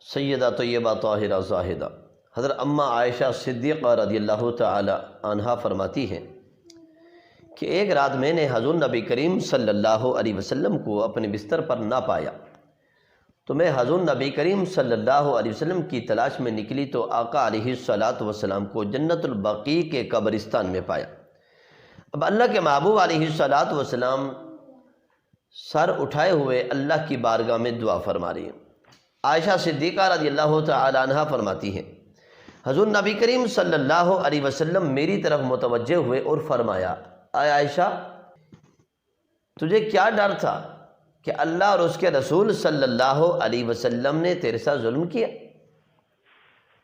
سیدہ طیبہ طاہرہ زاہدہ حضرت اماں عائشہ صدیقہ رضی اللہ تعالی عنہا فرماتی ہیں کہ ایک رات میں نے حضور نبی کریم صلی اللہ علیہ وسلم کو اپنے بستر پر نہ پایا، تو میں حضور نبی کریم صلی اللہ علیہ وسلم کی تلاش میں نکلی تو آقا علیہ الصلاۃ والسلام کو جنت البقیع کے قبرستان میں پایا۔ اب اللہ کے محبوب علیہ الصلاۃ والسلام سر اٹھائے ہوئے اللہ کی بارگاہ میں دعا فرما رہی ہیں۔ عائشہ صدیقہ رضی اللہ تعالی عنہا فرماتی ہیں حضور نبی کریم صلی اللہ علیہ وسلم میری طرف متوجہ ہوئے اور فرمایا، اے عائشہ تجھے کیا ڈر تھا کہ اللہ اور اس کے رسول صلی اللہ علیہ وسلم نے تیرے ساتھ ظلم کیا؟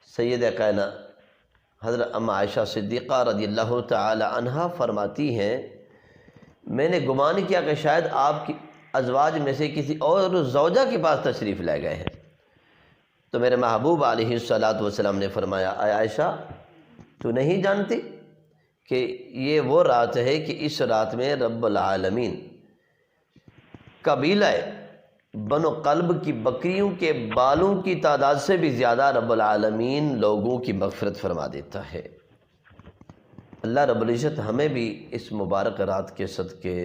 سیدہ کائنات حضرت ام عائشہ صدیقہ رضی اللہ تعالی عنہا فرماتی ہیں میں نے گمان کیا کہ شاید آپ کی ازواج میں سے کسی اور زوجہ کے پاس تشریف لے گئے ہیں، تو میرے محبوب علیہ الصلاۃ والسلام نے فرمایا، اے عائشہ تو نہیں جانتی کہ یہ وہ رات ہے کہ اس رات میں رب العالمین قبیلہ بنو قلب کی بکریوں کے بالوں کی تعداد سے بھی زیادہ رب العالمین لوگوں کی مغفرت فرما دیتا ہے۔ اللہ رب العزت ہمیں بھی اس مبارک رات کے صدقے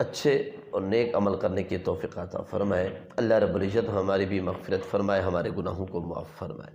اچھے اور نیک عمل کرنے کی توفیق عطا فرمائے۔ اللہ رب العزت ہماری بھی مغفرت فرمائے، ہمارے گناہوں کو معاف فرمائے۔